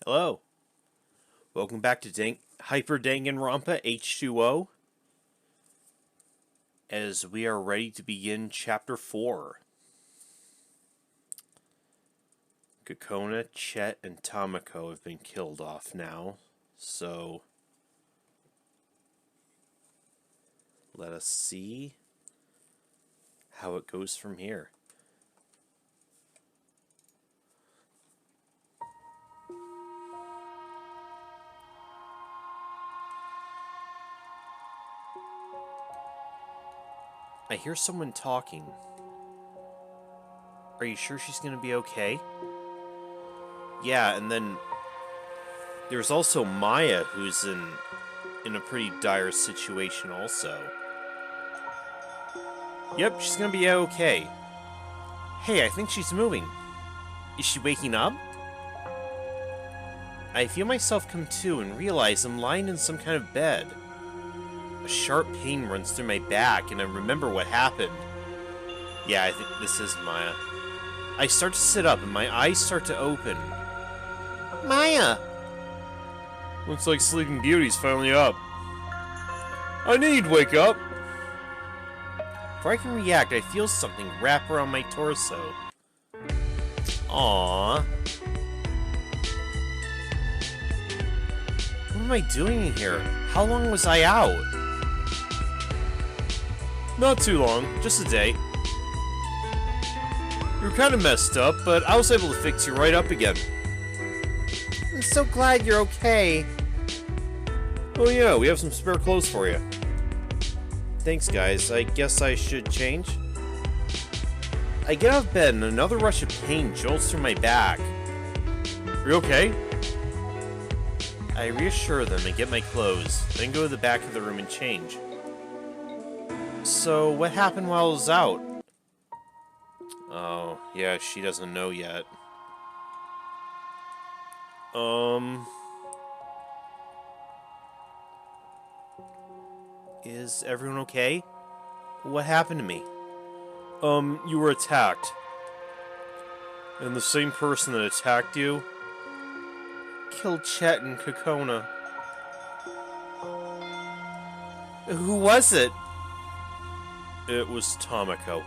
Hello. Welcome back to Hyper Danganronpa H20 as we are ready to begin Chapter 4. Kokona, Chet, and Tamako have been killed off now, so let us see how it goes from here. I hear someone talking. Are you sure she's gonna be okay? Yeah, and then there's also Maya, who's in a pretty dire situation also. Yep, she's gonna be okay. Hey, I think she's moving. Is she waking up? I feel myself come to and realize I'm lying in some kind of bed. A sharp pain runs through my back, and I remember what happened. Yeah, I think this is Maya. I start to sit up, and my eyes start to open. Maya! Looks like Sleeping Beauty's finally up. I need wake up! Before I can react, I feel something wrap around my torso. Aww. What am I doing in here? How long was I out? Not too long, just a day. You were kind of messed up, but I was able to fix you right up again. I'm so glad you're okay. Oh yeah, we have some spare clothes for you. Thanks guys, I guess I should change. I get out of bed and another rush of pain jolts through my back. Are you okay? I reassure them and get my clothes, then go to the back of the room and change. So, what happened while I was out? Oh, yeah, she doesn't know yet. Is everyone okay? What happened to me? You were attacked. And the same person that attacked you killed Chet and Kokona. Who was it? It was Tamako.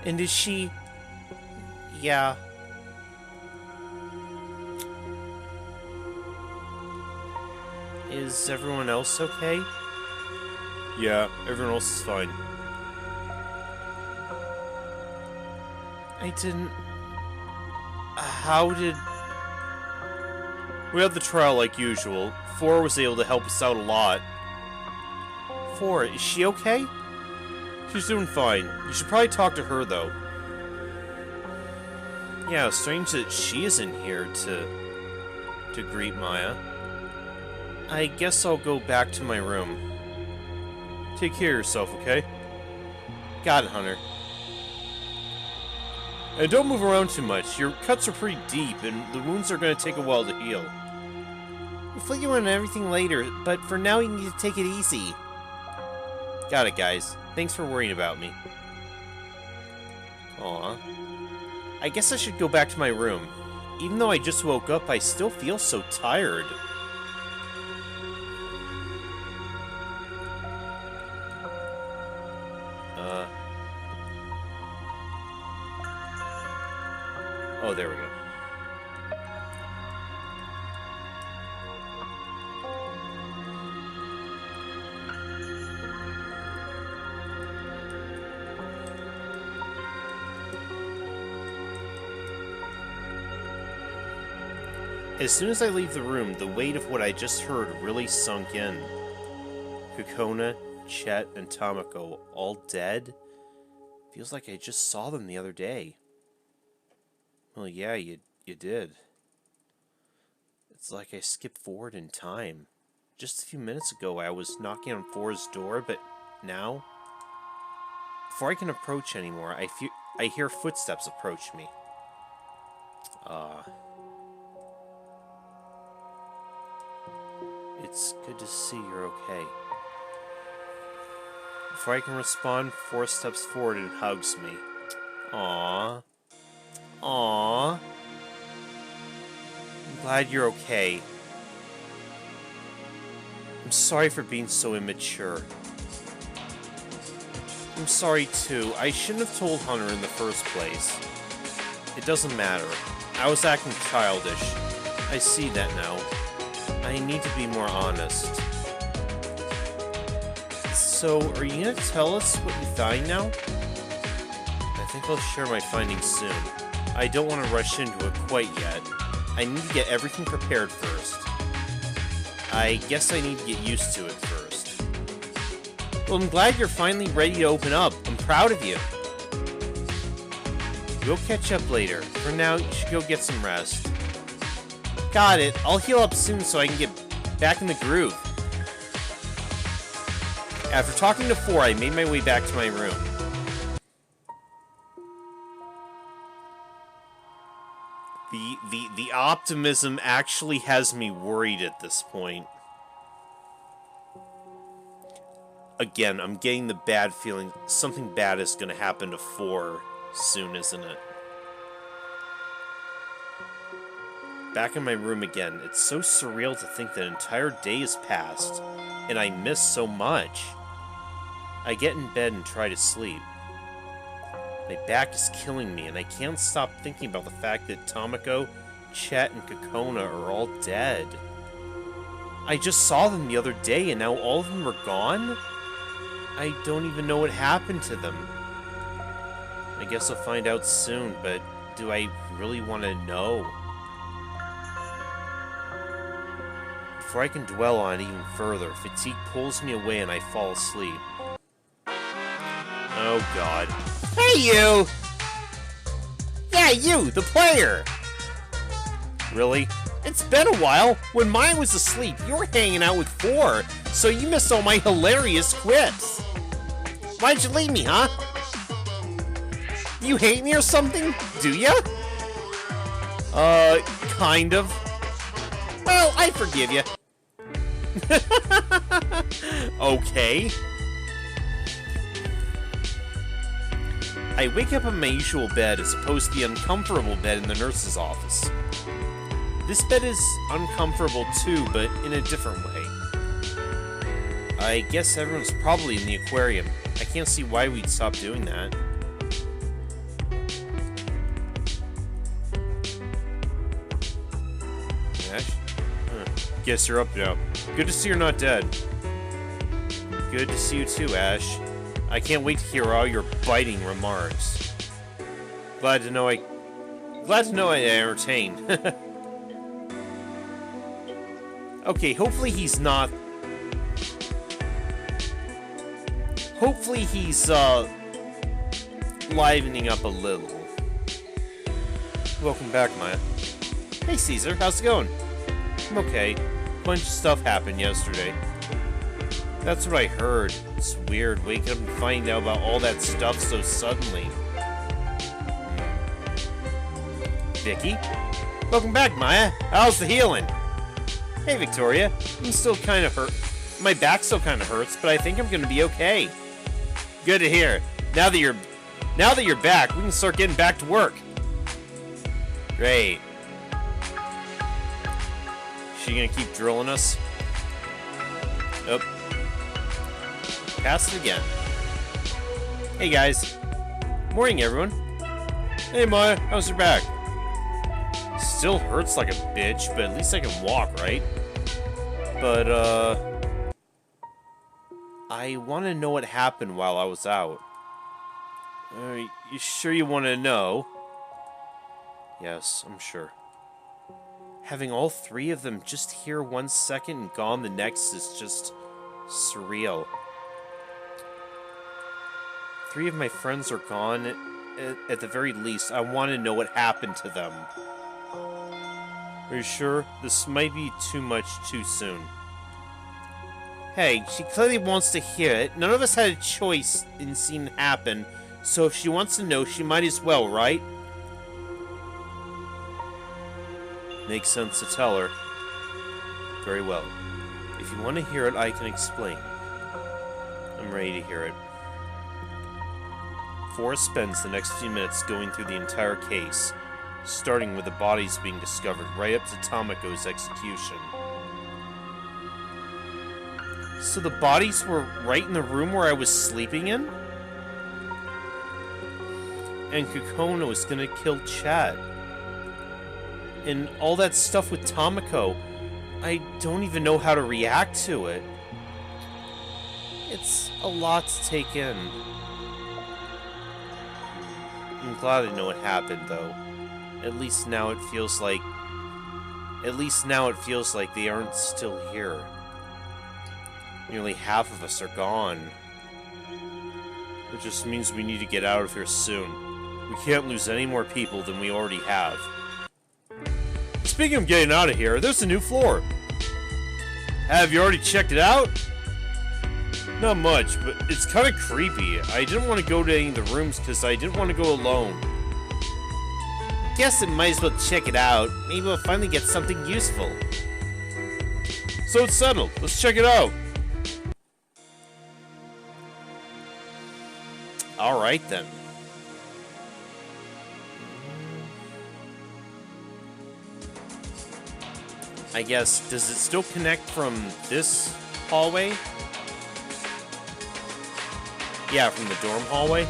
And is she... Yeah. Is everyone else okay? Yeah, everyone else is fine. I didn't... How did... We had the trial like usual. Four was able to help us out a lot. Four, is she okay? She's doing fine. You should probably talk to her, though. Yeah, strange that she isn't here to greet Maya. I guess I'll go back to my room. Take care of yourself, okay? Got it, Hunter. And don't move around too much. Your cuts are pretty deep, and the wounds are going to take a while to heal. We'll fill you in on everything later, but for now you need to take it easy. Got it, guys. Thanks for worrying about me. Aw. I guess I should go back to my room. Even though I just woke up, I still feel so tired. Oh, there we go. As soon as I leave the room, the weight of what I just heard really sunk in. Kokona, Chet, and Tamako all dead? Feels like I just saw them the other day. Well, yeah, you did. It's like I skipped forward in time. Just a few minutes ago, I was knocking on Four's door, but now... Before I can approach anymore, I hear footsteps approach me. It's good to see you're okay. Before I can respond, Four steps forward and hugs me. Aww. Aww. glad you're okay. I'm sorry for being so immature. I'm sorry too. I shouldn't have told Hunter in the first place. It doesn't matter. I was acting childish. I see that now. I need to be more honest. So, are you gonna tell us what you find now? I think I'll share my findings soon. I don't want to rush into it quite yet. I need to get everything prepared first. I guess I need to get used to it first. Well, I'm glad you're finally ready to open up. I'm proud of you. We'll catch up later. For now, you should go get some rest. Got it. I'll heal up soon so I can get back in the groove. After talking to 4, I made my way back to my room. The optimism actually has me worried at this point. Again, I'm getting the bad feeling something bad is going to happen to 4 soon, isn't it? Back in my room again. It's so surreal to think that an entire day has passed, and I miss so much. I get in bed and try to sleep. My back is killing me, and I can't stop thinking about the fact that Tomoko, Chet, and Kokona are all dead. I just saw them the other day, and now all of them are gone? I don't even know what happened to them. I guess I'll find out soon, but do I really want to know? Before I can dwell on it even further, fatigue pulls me away and I fall asleep. Oh god. Hey you! Yeah, you, the player! Really? It's been a while. When mine was asleep, you were hanging out with 4, so you missed all my hilarious quips. Why'd you leave me, huh? You hate me or something? Do ya? Kind of. Well, I forgive you. Okay. I wake up in my usual bed as opposed to the uncomfortable bed in the nurse's office. This bed is uncomfortable too, but in a different way. I guess everyone's probably in the aquarium. I can't see why we'd stop doing that. Ash? Guess you're up now. Good to see you're not dead. Good to see you too, Ash. I can't wait to hear all your biting remarks. Glad to know I entertained. Okay, hopefully he's not... Hopefully he's, livening up a little. Welcome back, Maya. Hey, Caesar, how's it going? I'm okay. A bunch of stuff happened yesterday. That's what I heard. It's weird waking up and finding out about all that stuff so suddenly. Vicky? Welcome back, Maya. How's the healing? Hey, Victoria. I'm still kind of hurt. My back still kind of hurts, but I think I'm going to be okay. Good to hear. Now that you're back, we can start getting back to work. Great. She gonna keep drilling us? Oh. Pass it again. Hey guys. Morning everyone. Hey Maya, how's your back? Still hurts like a bitch, but at least I can walk, right? But, I want to know what happened while I was out. You sure you want to know? Yes, I'm sure. Having all 3 of them just here 1 second and gone the next is just surreal. 3 of my friends are gone. At the very least, I want to know what happened to them. Are you sure? This might be too much too soon. Hey, she clearly wants to hear it. None of us had a choice in seeing it happen, so if she wants to know, she might as well, right? Makes sense to tell her. Very well. If you want to hear it, I can explain. I'm ready to hear it. Forrest spends the next few minutes going through the entire case. starting with the bodies being discovered right up to Tomoko's execution. So the bodies were right in the room where I was sleeping in? And Kokona was gonna kill Chet. And all that stuff with Tomoko, I don't even know how to react to it. It's a lot to take in. I'm glad I know what happened, though. At least now it feels like they aren't still here. Nearly half of us are gone. It just means we need to get out of here soon. We can't lose any more people than we already have. Speaking of getting out of here, there's a new floor. Have you already checked it out? Not much, but it's kind of creepy. I didn't want to go to any of the rooms because I didn't want to go alone. Guess I might as well check it out. Maybe we'll finally get something useful. So it's settled. Let's check it out. Alright then. I guess, does it still connect from this hallway? Yeah, from the dorm hallway.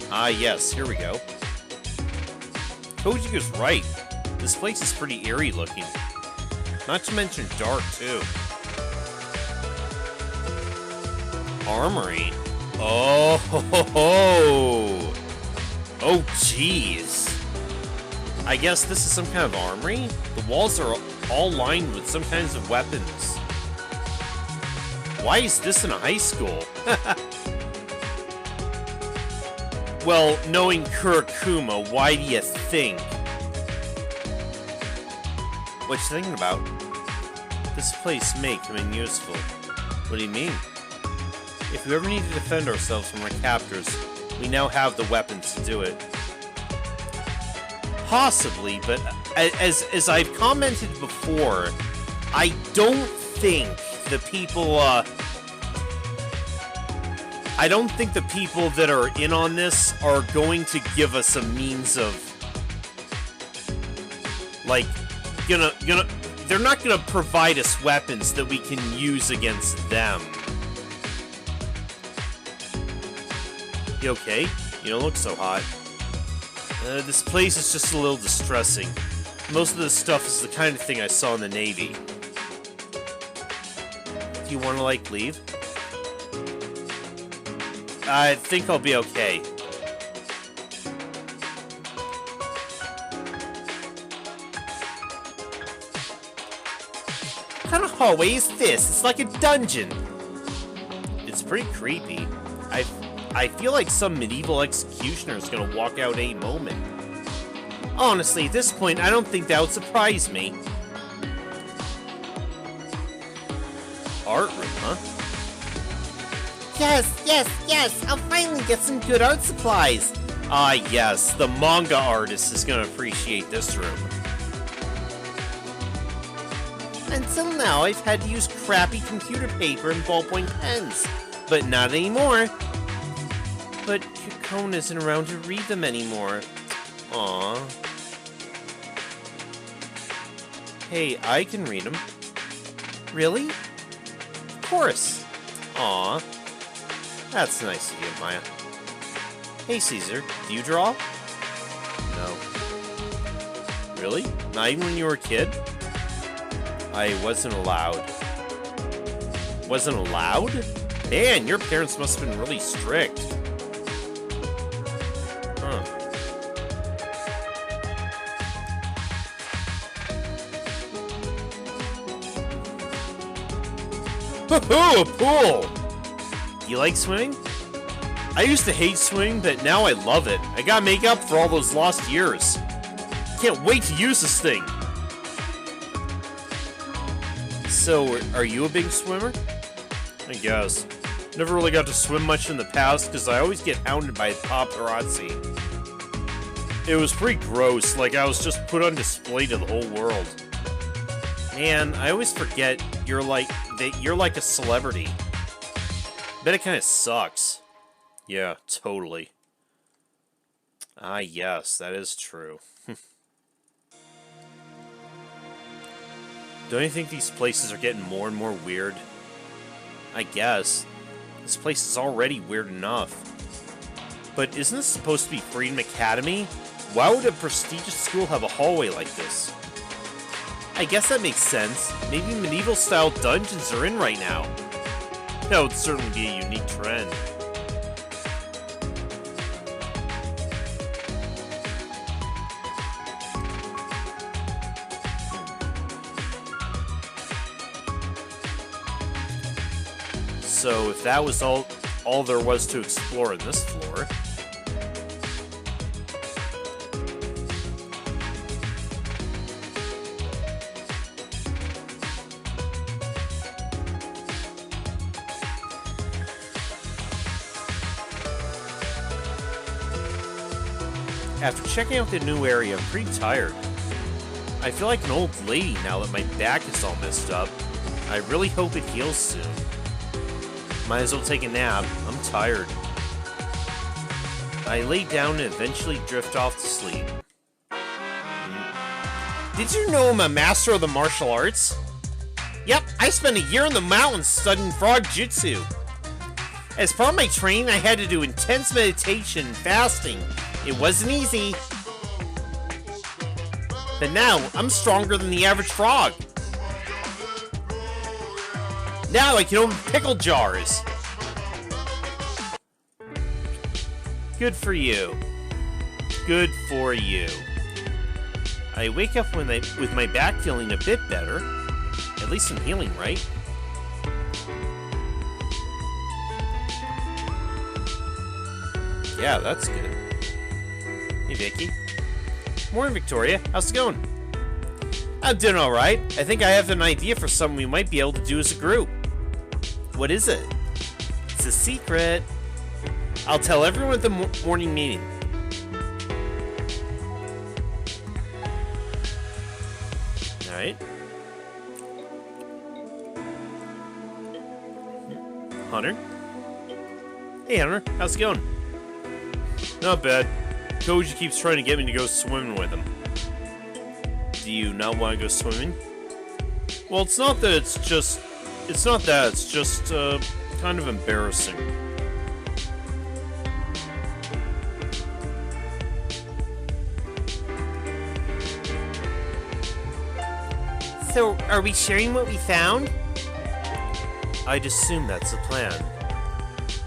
Ah, yes, here we go. Kojika's right. This place is pretty eerie looking. Not to mention dark, too. Armory. Oh, ho, ho, ho. Oh, jeez. I guess this is some kind of armory? The walls are all lined with some kinds of weapons. Why is this in a high school? Well, knowing Kurakuma, why do you think? What you thinking about? This place may come in useful. What do you mean? If we ever need to defend ourselves from our captors, we now have the weapons to do it. Possibly, but as I've commented before, I don't think the people, I don't think the people that are in on this are going to give us a means of, like, they're not gonna provide us weapons that we can use against them. You okay? You don't look so hot. This place is just a little distressing. Most of this stuff is the kind of thing I saw in the Navy. Do you want to, like, leave? I think I'll be okay. What kind of hallway is this? It's like a dungeon. It's pretty creepy. I feel like some medieval executioner is gonna walk out any moment. Honestly, at this point, I don't think that would surprise me. Art room, huh? Yes! I'll finally get some good art supplies! Ah, yes, the manga artist is gonna appreciate this room. Until now, I've had to use crappy computer paper and ballpoint pens, but not anymore. But Kokona isn't around to read them anymore. Aww. Hey, I can read them. Really? Of course. Aww. That's nice of you, Maya. Hey, Caesar, do you draw? No. Really? Not even when you were a kid? I wasn't allowed. Wasn't allowed? Man, your parents must have been really strict. Huh. Hoo-hoo, a pool! Do you like swimming? I used to hate swimming, but now I love it. I gotta make up for all those lost years. Can't wait to use this thing. So, are you a big swimmer? I guess. Never really got to swim much in the past because I always get hounded by paparazzi. It was pretty gross, like I was just put on display to the whole world. Man, I always forget you're like a celebrity. Bet it kind of sucks. Yeah, totally. Ah, yes, that is true. Don't you think these places are getting more and more weird? I guess. This place is already weird enough. But isn't this supposed to be Freedom Academy? Why would a prestigious school have a hallway like this? I guess that makes sense. Maybe medieval-style dungeons are in right now. That would certainly be a unique trend. So if that was all there was to explore in this floor... After checking out the new area, I'm pretty tired. I feel like an old lady now that my back is all messed up. I really hope it heals soon. Might as well take a nap. I'm tired. I lay down and eventually drift off to sleep. Did you know I'm a master of the martial arts? Yep, I spent a year in the mountains studying frog jutsu. As part of my training, I had to do intense meditation and fasting. It wasn't easy. But now, I'm stronger than the average frog. Now I can open pickle jars. Good for you. Good for you. I wake up with my back feeling a bit better. At least I'm healing, right? Yeah, that's good. Hey, Vicky. Morning, Victoria. How's it going? I'm doing alright. I think I have an idea for something we might be able to do as a group. What is it? It's a secret. I'll tell everyone at the morning meeting. Alright. Hunter? Hey, Hunter. How's it going? Not bad. Koji keeps trying to get me to go swimming with him. Do you not want to go swimming? Well, it's not that, it's just kind of embarrassing. So, are we sharing what we found? I'd assume that's the plan.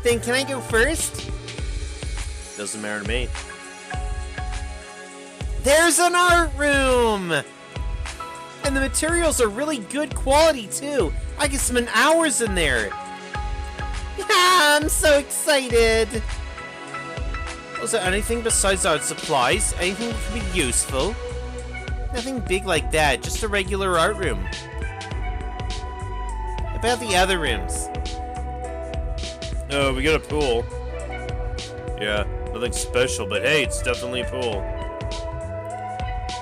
Then can I go first? Doesn't matter to me. There's an art room! And the materials are really good quality, too. I can spend hours in there. I'm so excited. Was there anything besides art supplies? Anything that could be useful? Nothing big like that, just a regular art room. About the other rooms. Oh, we got a pool. Yeah, nothing special, but hey, it's definitely a pool.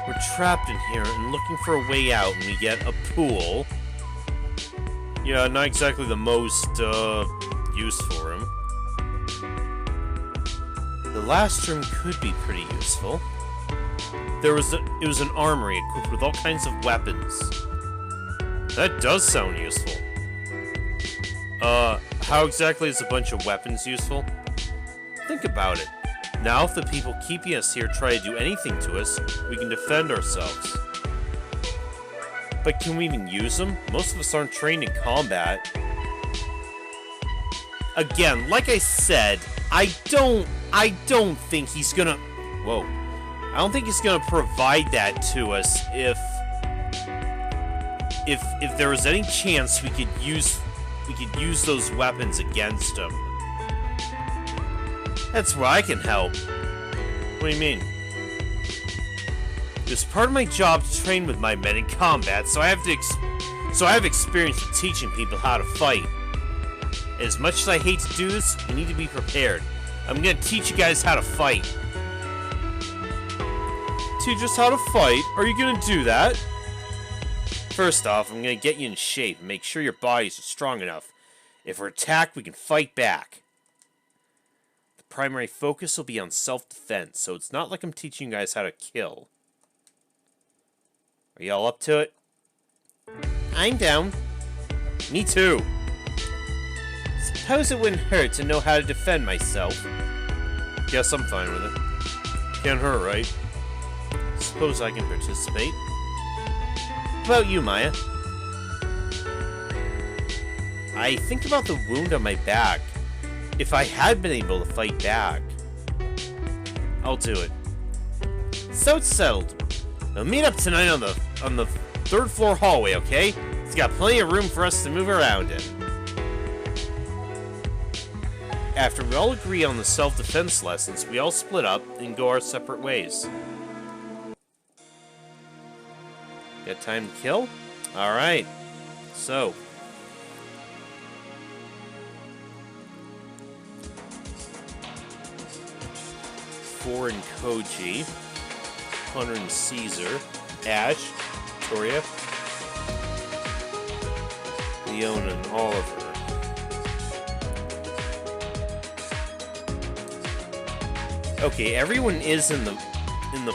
We're trapped in here and looking for a way out, and we get a pool. Yeah, not exactly the most, useful room. The last room could be pretty useful. It was an armory equipped with all kinds of weapons. That does sound useful. How exactly is a bunch of weapons useful? Think about it. Now, if the people keeping us here try to do anything to us, we can defend ourselves. But can we even use them? Most of us aren't trained in combat. Again, like I said, I don't think he's gonna... Whoa. I don't think he's gonna provide that to us if there was any chance we could use those weapons against him. That's where I can help. What do you mean? It's part of my job to train with my men in combat, so I have so I have experience with teaching people how to fight. As much as I hate to do this, you need to be prepared. I'm gonna teach you guys how to fight. Teach us how to fight? Are you gonna do that? First off, I'm gonna get you in shape and make sure your bodies are strong enough. If we're attacked, we can fight back. The primary focus will be on self-defense, so it's not like I'm teaching you guys how to kill. Are y'all up to it? I'm down. Me too. Suppose it wouldn't hurt to know how to defend myself. Guess I'm fine with it. Can't hurt, right? Suppose I can participate. How about you, Maya? I think about the wound on my back. If I had been able to fight back. I'll do it. So it's settled. We'll meet up tonight on the third floor hallway, okay? It's got plenty of room for us to move around in. After we all agree on the self-defense lessons, we all split up and go our separate ways. Got time to kill? Alright. So. Four and Koji. Hunter and Caesar. Ash. Victoria. Leona and Oliver. Okay, everyone is in the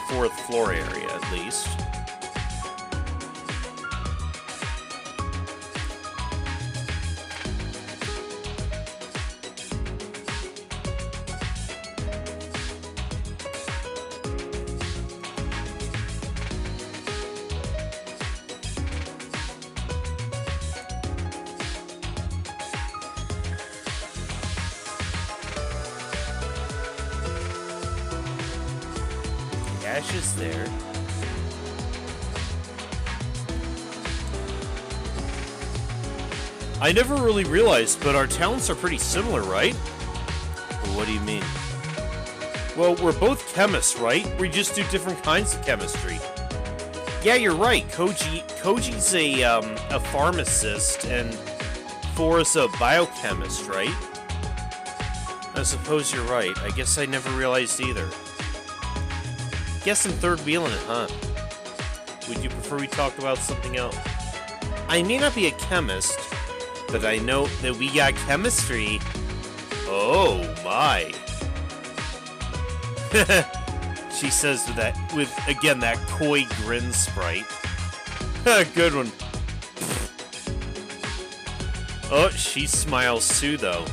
fourth floor area at least. Ash is there. I never really realized, but our talents are pretty similar, right? What do you mean? Well, we're both chemists, right? We just do different kinds of chemistry. Yeah, you're right. Koji's a pharmacist, and Four's a biochemist, right? I suppose you're right. I guess I never realized either. Guess I'm third wheeling it, huh? Would you prefer we talk about something else? I may not be a chemist, but I know that we got chemistry. Oh my. She says with again that coy grin sprite. Good one. Oh, she smiles too though.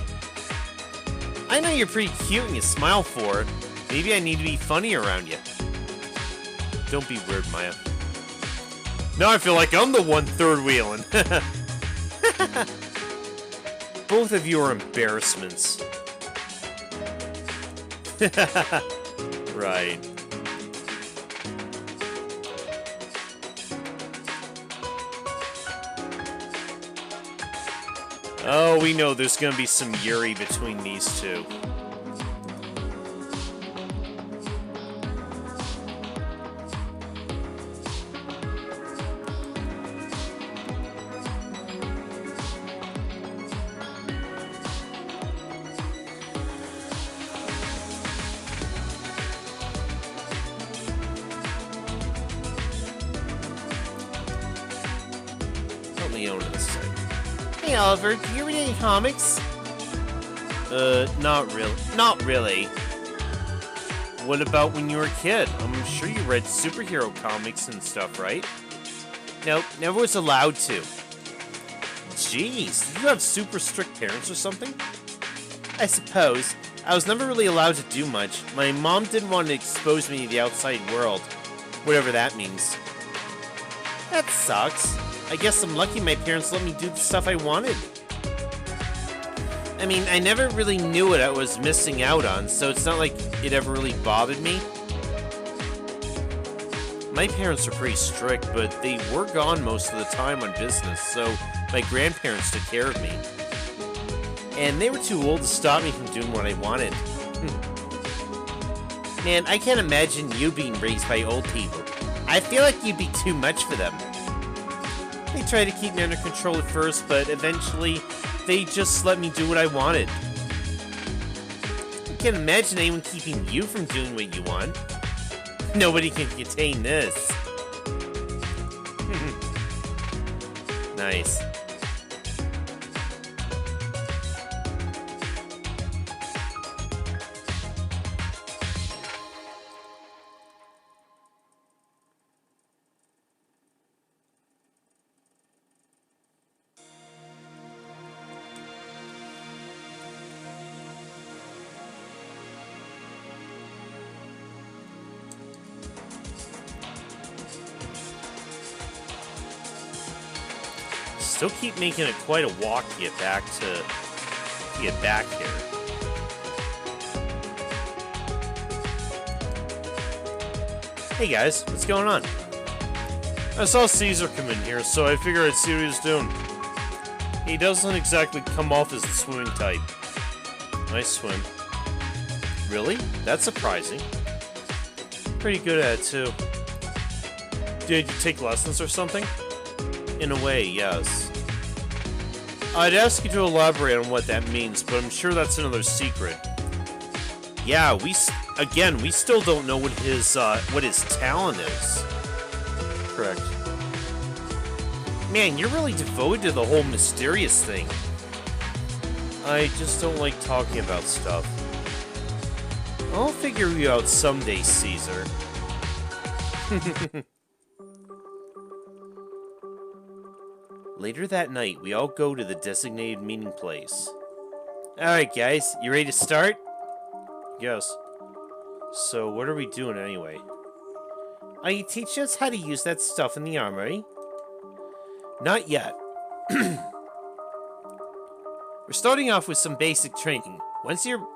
I know you're pretty cute and you smile for it. Maybe I need to be funny around you. Don't be weird, Maya. Now I feel like I'm the one third wheeling. Both of you are embarrassments. Right. Oh, we know there's gonna be some Yuri between these two. Hey Oliver, do you read any comics? Not really. Not really. What about when you were a kid? I'm sure you read superhero comics and stuff, right? Nope, never was allowed to. Jeez, did you have super strict parents or something? I suppose. I was never really allowed to do much. My mom didn't want to expose me to the outside world. Whatever that means. That sucks. I guess I'm lucky my parents let me do the stuff I wanted. I mean, I never really knew what I was missing out on, so it's not like it ever really bothered me. My parents were pretty strict, but they were gone most of the time on business, so my grandparents took care of me. And they were too old to stop me from doing what I wanted. Man, I can't imagine you being raised by old people. I feel like you'd be too much for them. They tried to keep me under control at first, but eventually they just let me do what I wanted. I can't imagine anyone keeping you from doing what you want. Nobody can contain this. Nice. Still keep making it quite a walk to get back here. Hey guys, what's going on? I saw Caesar come in here, so I figured I'd see what he was doing. He doesn't exactly come off as the swimming type. I swim. Really? That's surprising. Pretty good at it, too. Did you take lessons or something? In a way, yes. I'd ask you to elaborate on what that means, but I'm sure that's another secret. Yeah, we still don't know what his talent is. Correct. Man, you're really devoted to the whole mysterious thing. I just don't like talking about stuff. I'll figure you out someday, Caesar. Later that night, we all go to the designated meeting place. Alright guys, you ready to start? Yes. So what are we doing anyway? Are you teaching us how to use that stuff in the armory? Not yet. We're starting off with some basic training. Once you're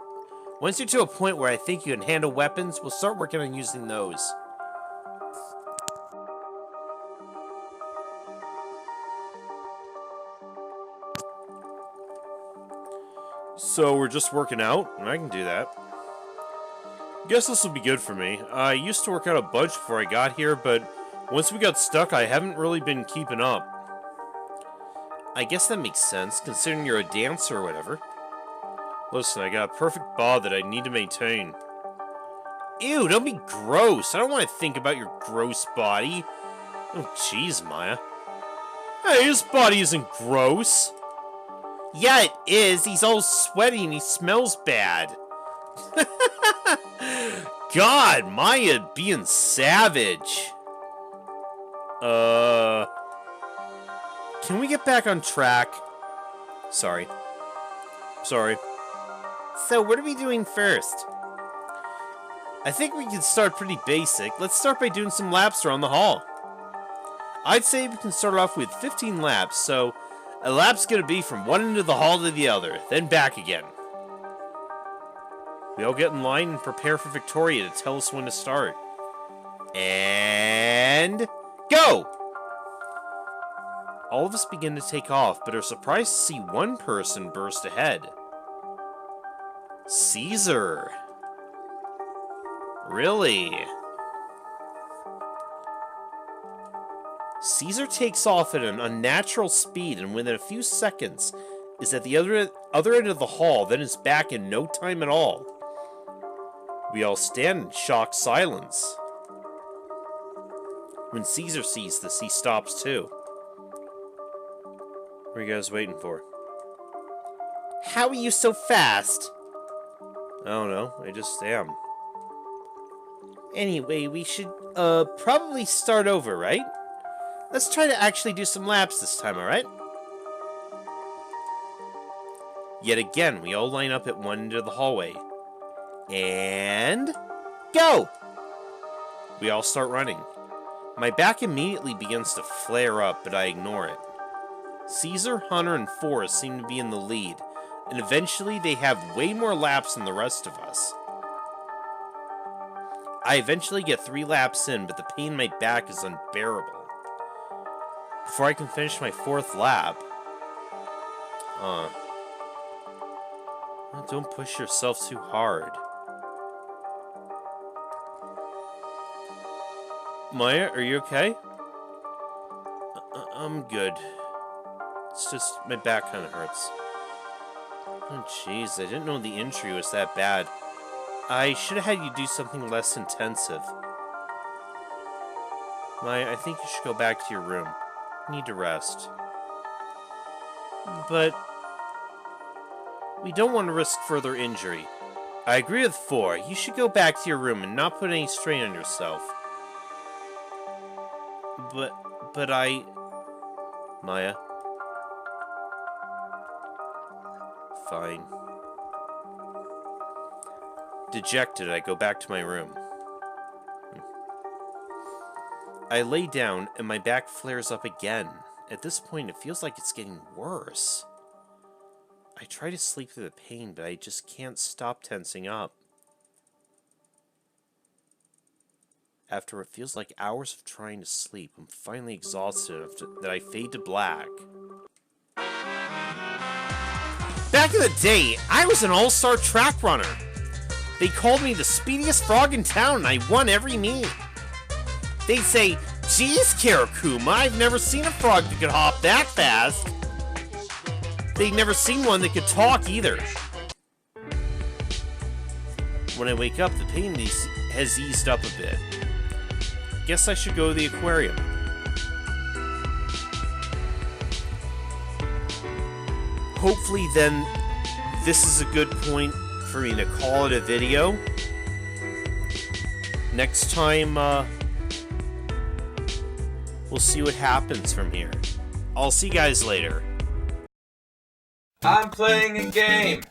to a point where I think you can handle weapons, we'll start working on using those. So we're just working out? I can do that. Guess this will be good for me. I used to work out a bunch before I got here, but once we got stuck, I haven't really been keeping up. I guess that makes sense, considering you're a dancer or whatever. Listen, I got a perfect bod that I need to maintain. Ew, don't be gross. I don't want to think about your gross body. Oh, jeez, Maya. Hey, his body isn't gross. Yeah, it is. He's all sweaty and he smells bad. God, Maya being savage. Can we get back on track? Sorry. So, what are we doing first? I think we can start pretty basic. Let's start by doing some laps around the hall. I'd say we can start off with 15 laps, so a lap's gonna be from one end of the hall to the other, then back again. We all get in line and prepare for Victoria to tell us when to start. And go! All of us begin to take off, but are surprised to see one person burst ahead. Caesar. Really? Caesar takes off at an unnatural speed and within a few seconds is at the other end of the hall, then is back in no time at all. We all stand in shocked silence. When Caesar sees this, he stops too. What are you guys waiting for? How are you so fast? I don't know, I just am. Anyway, we should probably start over, right? Let's try to actually do some laps this time, alright? Yet again, we all line up at one end of the hallway. And go! We all start running. My back immediately begins to flare up, but I ignore it. Caesar, Hunter, and Forrest seem to be in the lead, and eventually they have way more laps than the rest of us. I eventually get 3 laps in, but the pain in my back is unbearable. Before I can finish my 4th lap... Don't push yourself too hard. Maya, are you okay? I'm good. It's just my back kind of hurts. Oh jeez, I didn't know the injury was that bad. I should have had you do something less intensive. Maya, I think you should go back to your room. You need to rest. But we don't want to risk further injury. I agree with 4. You should go back to your room and not put any strain on yourself. But I... Maya. Fine. Dejected, I go back to my room. I lay down, and my back flares up again. At this point, it feels like it's getting worse. I try to sleep through the pain, but I just can't stop tensing up. After what feels like hours of trying to sleep, I'm finally exhausted enough that I fade to black. Back in the day, I was an all-star track runner. They called me the speediest frog in town, and I won every meet. They'd say, "Geez, Karakuma, I've never seen a frog that could hop that fast." They'd never seen one that could talk either. When I wake up, the pain has eased up a bit. Guess I should go to the aquarium. Hopefully then, this is a good point for me to call it a video. Next time, we'll see what happens from here. I'll see you guys later. I'm playing a game.